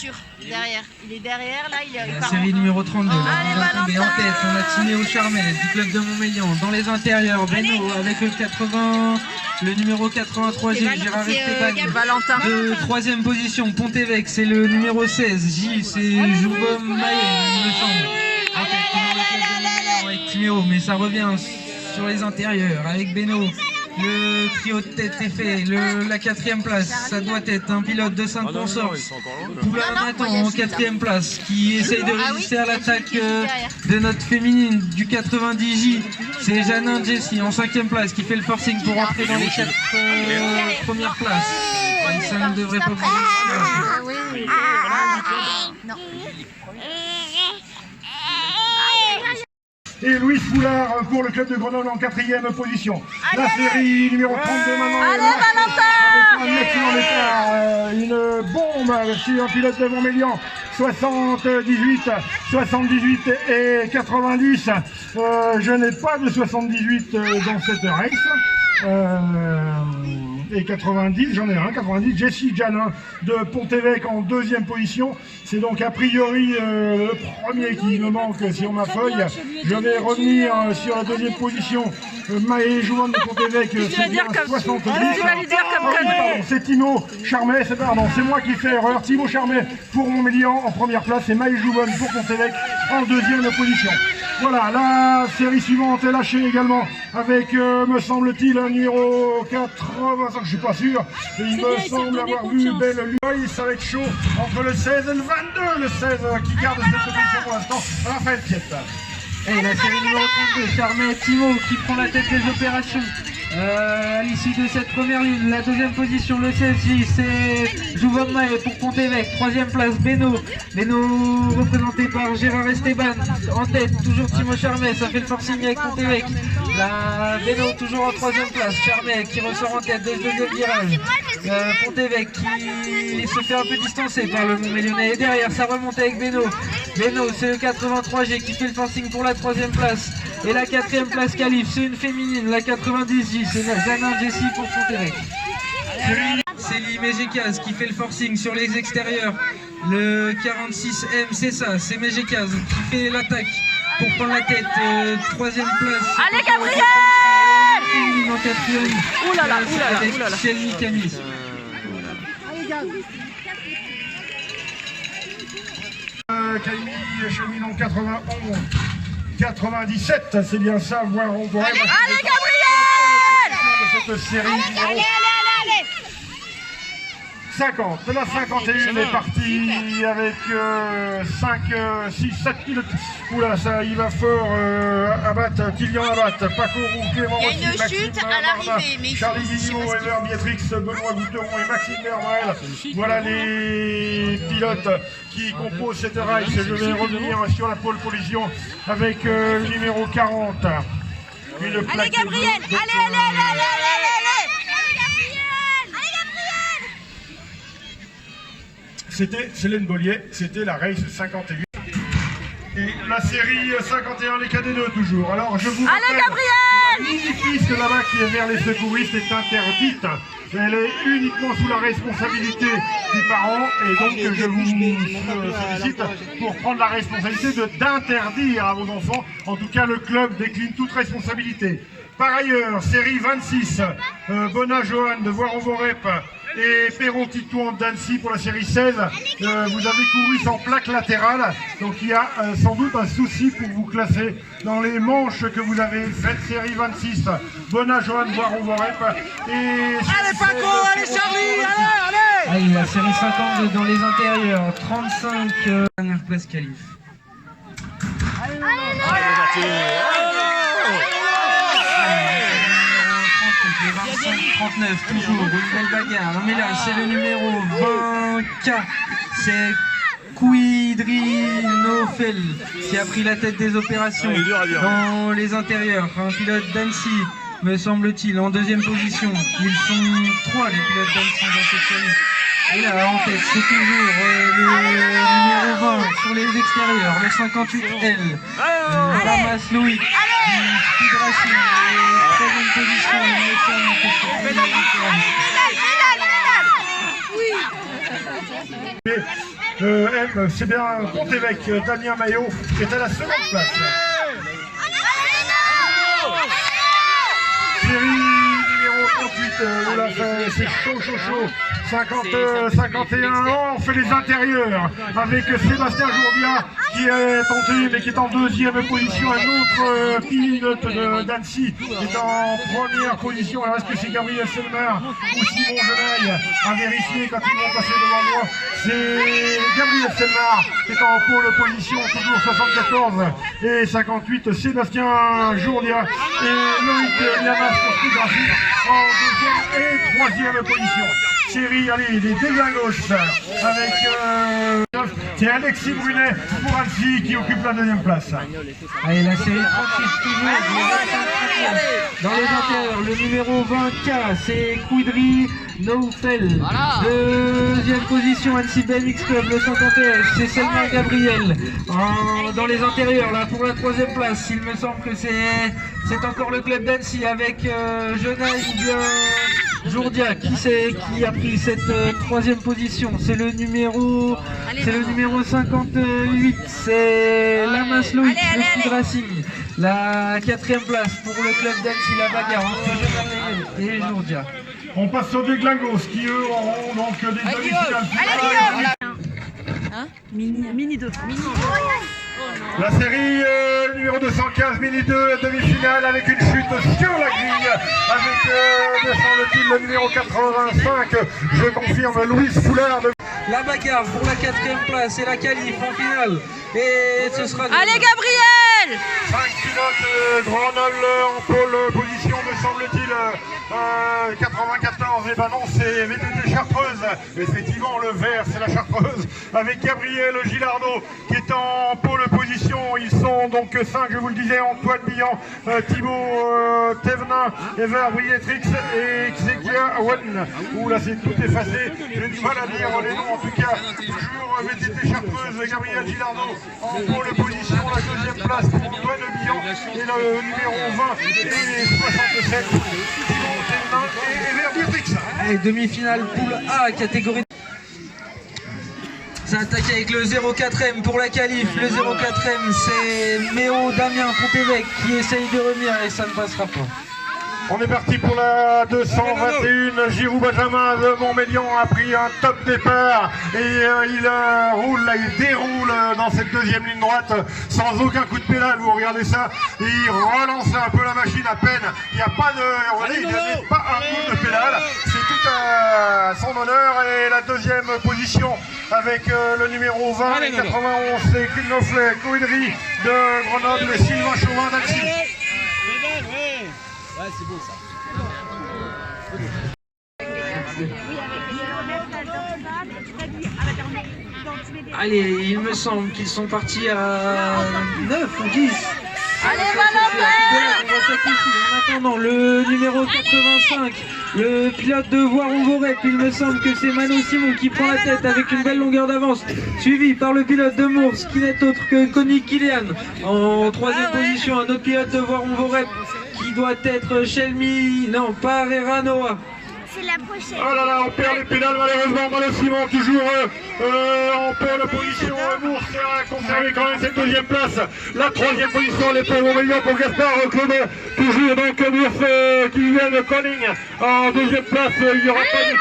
voiture, derrière. Il est derrière, là, il est la série numéro 32, et en tête, on a Timéo Charmet du club de Montmélian. Dans les intérieurs, Beno avec le 80, le numéro 83, Gérard Esteban. Valentin. De troisième position, Pont-Évêque, c'est le numéro 16, J, c'est Jouvom Maé, il me semble. En tête, toujours le club de Montmélian avec Timéo, mais ça revient sur les intérieurs avec Beno. Le trio de tête est fait, la quatrième place, ça doit être un pilote de 5 consorts. Poulain Nathan en quatrième place, qui essaye de résister à l'attaque de notre féminine du 90J. C'est Janin Jessie en cinquième place, qui fait le forcing pour entrer dans les 4 premières places. Ça ne devrait pas bouger. Et Louis Foulard pour le club de Grenoble en quatrième position. La série numéro 32 maintenant. Allez Valentin! Avec un excellent départ, une bombe sur un pilote de Montmélian. 78, 78 et 90. Je n'ai pas de 78 dans cette race. Et 90, j'en ai un, 90, Jessie Janin de Pont-Évêque en deuxième position. C'est donc a priori le premier qui me manque sur ma feuille. Je vais revenir sur la deuxième position. Maë Jouan de Pont-Évêque, c'est bien 70. C'est Timo Charmet, c'est moi qui fais erreur. Timo Charmet pour Montmélian en première place et Maë Jouan pour Pont-Évêque en deuxième position. Voilà, la série suivante est lâchée également avec, me semble-t-il, un numéro 85, je suis pas sûr. Et il me semble avoir vu Belle Luy, ça va être chaud entre le 16 et le 22, le 16 qui garde cette position pour l'instant, Raphaël Piette. Et la série numéro 32, Charmet Timo qui prend la tête des opérations. À l'issue de cette première ligne, la deuxième position, le 16J, c'est Jouvom Maé pour Pont-Évêque. Troisième place, Beno représenté par Gérard Esteban. En tête, toujours Timo Charmet, ça fait le forcing avec Pont-Évêque. Beno toujours en troisième place, Charmet qui ressort en tête dès le deuxième virage. Pont-Évêque qui se fait un peu distancer par le Montmélionnais. Et derrière, ça remonte avec Beno, c'est le 83G qui fait le forcing pour la troisième place. Et la quatrième place qualif, c'est une féminine, la 90J, c'est Janin Jessie pour Pont-Évêque. Céline Mégécaz qui fait le forcing sur les extérieurs. Le 46M, c'est ça, c'est Mégécaz qui fait l'attaque pour prendre la tête. Troisième place. Allez Gabriel! En quatrième. Oulala. Avec Chelmy Camille. Camille chemine en 91. 97, c'est bien ça, voir on voit. Allez Gabriel! De cette série. Allez 50, la 51 est partie avec 5, 6, 7 pilotes. Oula, ça il va fort. Abat, Kylian Abat, Paco Roux, Clément Rossi, il y a une chute à l'arrivée, mais Charlie Guillemot, Ever Biatrix, Benoît Gouteron et Maxime Mermael. Voilà les pilotes qui composent cette race. Je vais revenir sur la pole collision avec le numéro 40. Allez Gabriel, allez C'était Célène Bollier, c'était la race 58. Et la série 51, les KD2 toujours. Alors je vous allez Gabriel! La mini-piste là-bas qui est vers les secouristes est interdite. Elle est uniquement sous la responsabilité des parents et donc je vous sollicite pour prendre la responsabilité d'interdire à vos enfants. En tout cas, le club décline toute responsabilité. Par ailleurs, série 26, Bona Johan de Voiron-Vorep et Perron Titouan d'Annecy pour la série 16. Vous avez couru sans plaque latérale, donc il y a sans doute un souci pour vous classer dans les manches que vous avez faites. Série 26, Bona Johan de Voiron-Vorep et... Allez Paco, allez Charlie, allez! Allez, la série 52 dans les intérieurs, 35, dernière place qualif. Les 25, 39, toujours, une belle bagarre. Non mais là, c'est le numéro 20K. C'est Quidrinofel qui a pris la tête des opérations dans les intérieurs. Un pilote d'Annecy, me semble-t-il, en deuxième position. Ils sont 3 les pilotes d'Annecy dans cette série. Et là, en tête, c'est toujours le numéro 20 sur les extérieurs, le 58L. Damas Loïc, Speed Racing, troisième position, il me semble que c'est c'est bien Pont-Évêque, Damien Maillot qui est à la seconde place. Série numéro 38, là c'est chaud. 51 ans, on fait les intérieurs avec Sébastien Jourdia qui est tenté mais qui est en deuxième position. Un autre pilote d'Annecy est en première position. Alors est-ce que c'est Gabriel Selmer ou Simon Genaille à vérifier quand ils vont passer devant moi? C'est Gabriel Selmer qui est en pôle position, toujours 74 et 58. Sébastien Jourdia et Loïc Liamas pour Scugraphie en deuxième et troisième position. Série, allez, des déglingos avec c'est Alexis Brunet pour Annecy qui occupe la deuxième place. Allez, la série 36 toujours. Dans les intérieurs, le numéro 20K, c'est Koudri Noufel. Deuxième position, Annecy BMX Club, le 51, c'est Selma Gabriel. Dans les intérieurs, là, pour la troisième place, il me semble que c'est encore le club d'Annecy avec Genaille ou bien Jourdia. Qui a pris cette troisième position? C'est le numéro 58, c'est Lamas Loïc, le Speed Racing. La quatrième place pour le club d'Annecy, la bagarre entre Genaille et Jourdia. On passe aux déglingos qui eux auront donc des demi-finales. Mini 2. La série numéro 215, Mini 2, demi-finale avec une chute sur la grille avec, me semble-t-il, le numéro 85, je confirme, Louise Foulard. La bagarre pour la quatrième place et la qualif en finale. Et ce sera... Allez Gabriel! 5 pilotes, Grenoble en pôle position, me semble-t-il, 94, et ben non, c'est VTT Chartreuse. Effectivement, le vert, c'est la Chartreuse, avec Gabriel Gilardot qui est en pôle position. Ils sont donc 5, je vous le disais, Antoine Billan, Thibaut Thévenin, Ever Brietrix et Xekia Wen. Ouh là, c'est tout effacé, j'ai du mal à lire les noms, en tout cas, toujours VTT Chartreuse, Gabriel Gilardot en pôle position, la deuxième place pour Antoine Billan et le numéro 20 et 67, Thibaut Thévenin et Ever Brietrix. Allez, demi-finale poule A, catégorie. Ça attaque avec le 04M pour la qualif. Le 04M, c'est Méo Damien Pont-Évêque qui essaye de revenir et ça ne passera pas. On est parti pour la 221, Giroud Benjamin de Montmélian a pris un top départ et il roule, là, il déroule dans cette deuxième ligne droite sans aucun coup de pédale, vous regardez ça, et il relance un peu la machine à peine, il n'y a pas de, il n'y a pas un coup de pédale, c'est tout à son honneur. Et la deuxième position avec le numéro 20 et 91, c'est Knoflet Coudry de Grenoble et Sylvain Chauvin d'Annecy. Ouais, c'est beau ça. Allez, il me semble qu'ils sont partis à 9 ou 10. Allez Valentin! En attendant, le numéro 85, le pilote de Voiron-Vorep, il me semble que c'est Mano Simon qui prend la tête avec une belle longueur d'avance, suivi par le pilote de Mours, qui n'est autre que Conny Kilian. En troisième position, un autre pilote de Voiron-Vorep qui doit être Shelmy, non, pas Noah. C'est la prochaine. Oh là là, on perd les pédales malheureusement. Mano Simon toujours en pole position. Mours a conservé quand même cette deuxième place. La troisième position, les points Montmélian pour Gaspard Claudet. Toujours donc Mours qui vient de Conning en deuxième place. Il n'y aura pas de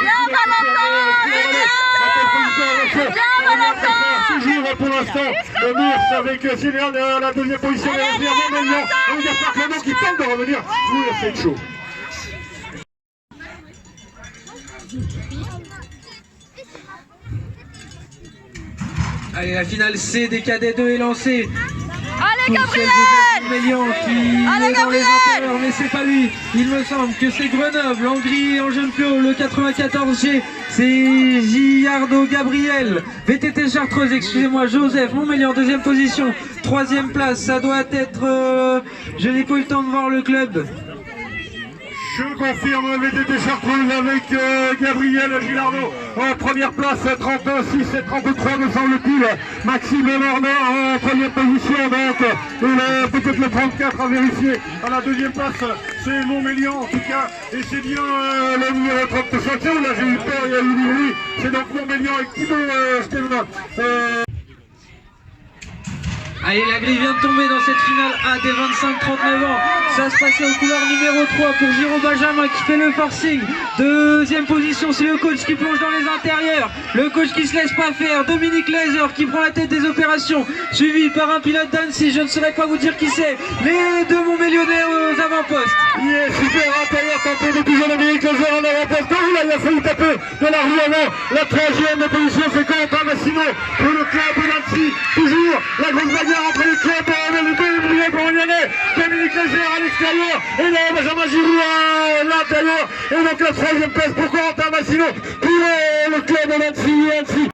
toujours pour l'instant Mours avec Sylvain à la deuxième position. Montmélian et Gaspard Claudet qui tente de revenir. Oui, c'est chaud. Allez, la finale C des cadets 2 est lancée. Allez Gabriel! Montmélian qui Allez, est dans les Gabriel! intérieurs, mais c'est pas lui. Il me semble que c'est Grenoble, en gris et en jaune fluo, le 94G. C'est Giardo Gabriel. VTT Chartreuse, excusez-moi, Joseph Montmélian, deuxième position. Troisième place, ça doit être... je n'ai pas eu le temps de voir le club. Je confirme VTT Chartreuse avec Gabriel Gilardot en première place, 36 et 33 me semble-t-il. Maxime Martin en première position donc, peut-être le 34 à vérifier. À la deuxième place, c'est Montmélian en tout cas, et c'est bien le numéro 35, là j'ai eu peur, il y a eu du bruit, c'est donc Montmélian avec Thibaut Stéphane. Allez, la grille vient de tomber dans cette finale A des 25-39 ans. Ça se passait aux couleurs numéro 3 pour Giro Benjamin qui fait le forcing. Deuxième position, c'est le coach qui plonge dans les intérieurs. Le coach qui se laisse pas faire. Dominique Laser qui prend la tête des opérations. Suivi par un pilote d'Annecy, je ne saurais pas vous dire qui c'est. Les deux Montmélionnais aux avant-postes. Il est super intérieur, tenté de toujours Dominique Laser en avant-poste. Oh là, il a failli taper de la rue avant. La troisième position, c'est Quentin Massino pour le club d'Annecy. Toujours la grosse bagarre entre les clubs les deux billets pour Lyonnais. Dominique Laser à l'extérieur et là Benjamin Giroud à l'intérieur. Et donc la troisième place pour Quentin Massino pour le club d'Annecy.